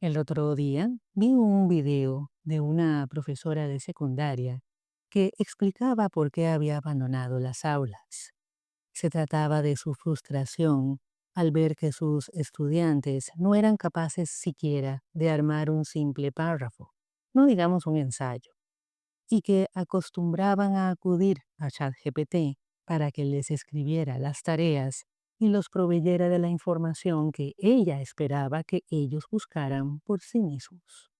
El otro día vi un video de una profesora de secundaria que explicaba por qué había abandonado las aulas. Se trataba de su frustración al ver que sus estudiantes no eran capaces siquiera de armar un simple párrafo, no digamos un ensayo, y que acostumbraban a acudir a ChatGPT para que les escribiera las tareas y los proveyera de la información que ella esperaba que ellos buscaran por sí mismos.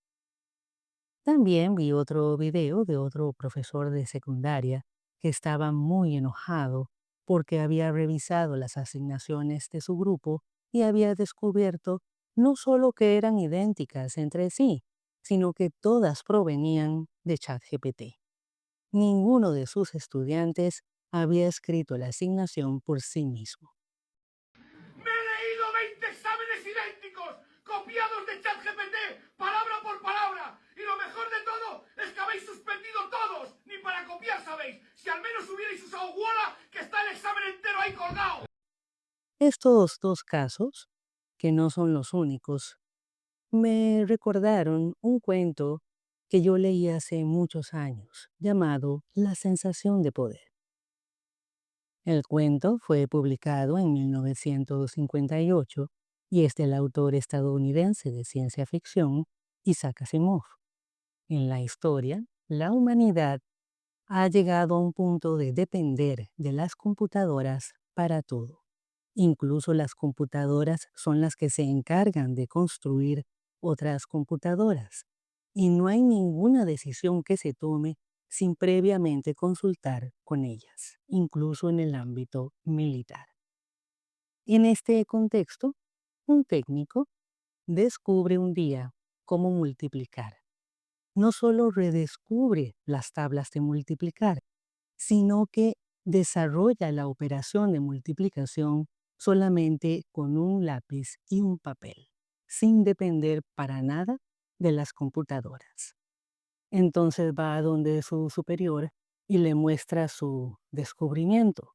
También vi otro video de otro profesor de secundaria que estaba muy enojado porque había revisado las asignaciones de su grupo y había descubierto no solo que eran idénticas entre sí, sino que todas provenían de ChatGPT. Ninguno de sus estudiantes había escrito la asignación por sí mismo. Me he leído 20 exámenes idénticos, copiados de ChatGPT, palabra por palabra. Y lo mejor de todo es que habéis suspendido todos. Ni para copiar sabéis. Si al menos hubierais usado Walla, que está el examen entero ahí colgado. Estos dos casos, que no son los únicos, me recordaron un cuento que yo leí hace muchos años, llamado La sensación de poder. El cuento fue publicado en 1958 y es del autor estadounidense de ciencia ficción Isaac Asimov. En la historia, la humanidad ha llegado a un punto de depender de las computadoras para todo. Incluso las computadoras son las que se encargan de construir otras computadoras. Y no hay ninguna decisión que se tome sin previamente consultar con ellas, incluso en el ámbito militar. En este contexto, un técnico descubre un día cómo multiplicar. No solo redescubre las tablas de multiplicar, sino que desarrolla la operación de multiplicación solamente con un lápiz y un papel, sin depender para nada de las computadoras. Entonces va a donde su superior y le muestra su descubrimiento.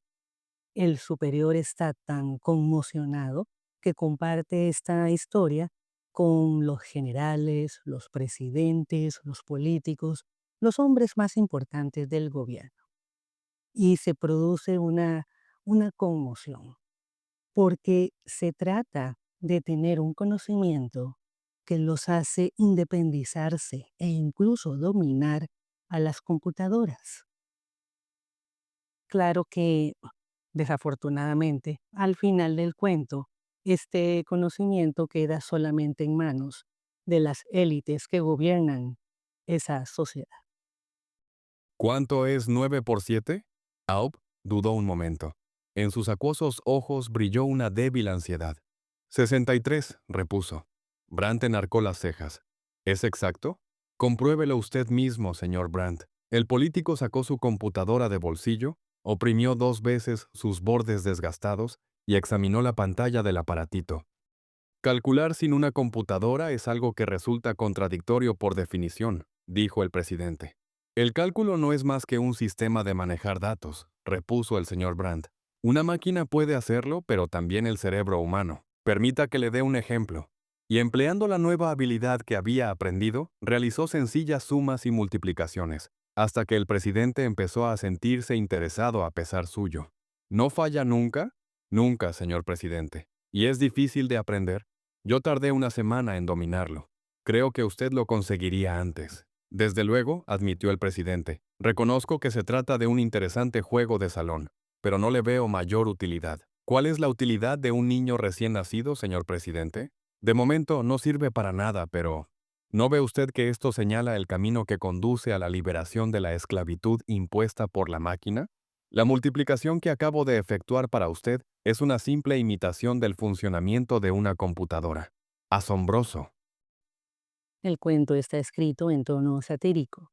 El superior está tan conmocionado que comparte esta historia con los generales, los presidentes, los políticos, los hombres más importantes del gobierno y se produce una conmoción, porque se trata de tener un conocimiento que los hace independizarse e incluso dominar a las computadoras. Claro que, desafortunadamente, al final del cuento, este conocimiento queda solamente en manos de las élites que gobiernan esa sociedad. ¿Cuánto es 9 por 7? Aub dudó un momento. En sus acuosos ojos brilló una débil ansiedad. 63, repuso. Brandt enarcó las cejas. ¿Es exacto? Compruébelo usted mismo, señor Brandt. El político sacó su computadora de bolsillo, oprimió 2 veces sus bordes desgastados y examinó la pantalla del aparatito. Calcular sin una computadora es algo que resulta contradictorio por definición, dijo el presidente. El cálculo no es más que un sistema de manejar datos, repuso el señor Brandt. Una máquina puede hacerlo, pero también el cerebro humano. Permita que le dé un ejemplo. Y empleando la nueva habilidad que había aprendido, realizó sencillas sumas y multiplicaciones, hasta que el presidente empezó a sentirse interesado a pesar suyo. ¿No falla nunca? Nunca, señor presidente. ¿Y es difícil de aprender? Yo tardé una semana en dominarlo. Creo que usted lo conseguiría antes. Desde luego, admitió el presidente. Reconozco que se trata de un interesante juego de salón, pero no le veo mayor utilidad. ¿Cuál es la utilidad de un niño recién nacido, señor presidente? De momento no sirve para nada, pero ¿no ve usted que esto señala el camino que conduce a la liberación de la esclavitud impuesta por la máquina? La multiplicación que acabo de efectuar para usted es una simple imitación del funcionamiento de una computadora. Asombroso. El cuento está escrito en tono satírico,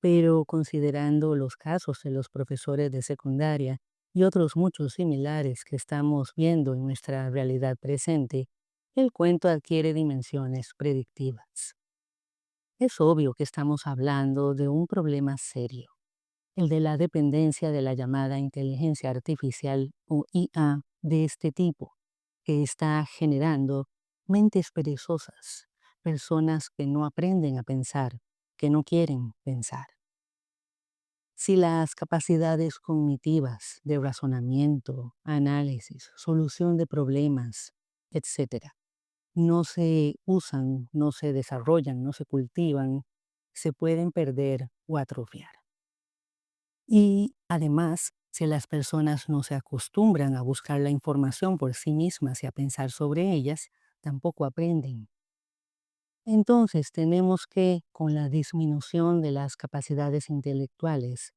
pero considerando los casos de los profesores de secundaria y otros muchos similares que estamos viendo en nuestra realidad presente, el cuento adquiere dimensiones predictivas. Es obvio que estamos hablando de un problema serio, el de la dependencia de la llamada inteligencia artificial o IA de este tipo, que está generando mentes perezosas, personas que no aprenden a pensar, que no quieren pensar. Si las capacidades cognitivas de razonamiento, análisis, solución de problemas, etcétera, no se usan, no se desarrollan, no se cultivan, se pueden perder o atrofiar. Y además, si las personas no se acostumbran a buscar la información por sí mismas y a pensar sobre ellas, tampoco aprenden. Entonces tenemos que, con la disminución de las capacidades intelectuales,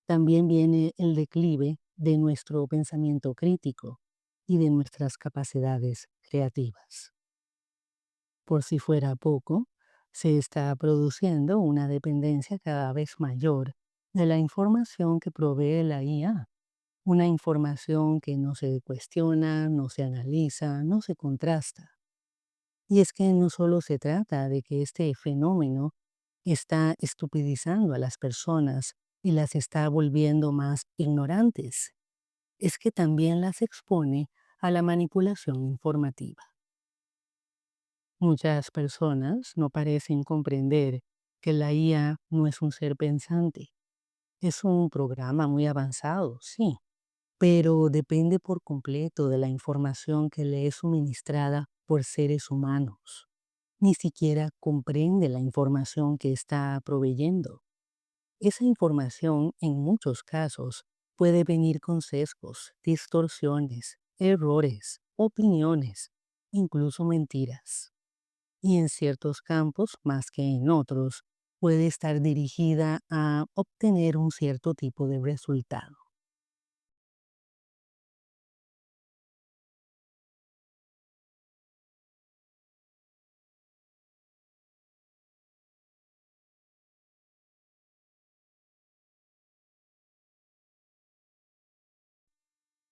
también viene el declive de nuestro pensamiento crítico y de nuestras capacidades creativas. Por si fuera poco, se está produciendo una dependencia cada vez mayor de la información que provee la IA, una información que no se cuestiona, no se analiza, no se contrasta. Y es que no solo se trata de que este fenómeno está estupidizando a las personas y las está volviendo más ignorantes, es que también las expone a la manipulación informativa. Muchas personas no parecen comprender que la IA no es un ser pensante. Es un programa muy avanzado, sí, pero depende por completo de la información que le es suministrada por seres humanos. Ni siquiera comprende la información que está proveyendo. Esa información, en muchos casos, puede venir con sesgos, distorsiones, errores, opiniones, incluso mentiras. Y en ciertos campos, más que en otros, puede estar dirigida a obtener un cierto tipo de resultado.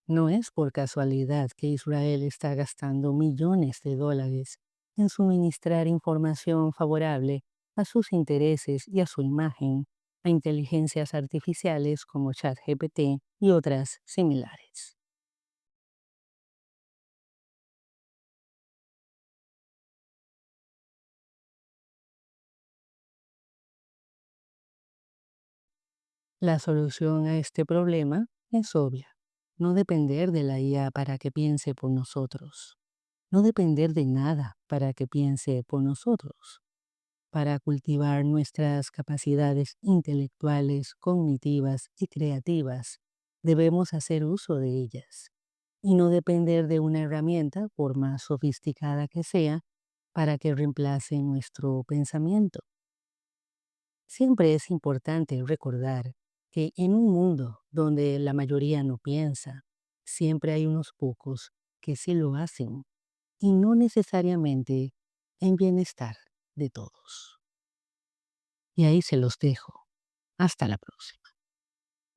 No es por casualidad que Israel está gastando millones de dólares en suministrar información favorable a sus intereses y a su imagen a inteligencias artificiales como ChatGPT y otras similares. La solución a este problema es obvia. No depender de la IA para que piense por nosotros. No depender de nada para que piense por nosotros. Para cultivar nuestras capacidades intelectuales, cognitivas y creativas, debemos hacer uso de ellas y no depender de una herramienta, por más sofisticada que sea, para que reemplace nuestro pensamiento. Siempre es importante recordar que en un mundo donde la mayoría no piensa, siempre hay unos pocos que sí lo hacen y no necesariamente en bienestar de todos. Y ahí se los dejo. Hasta la próxima.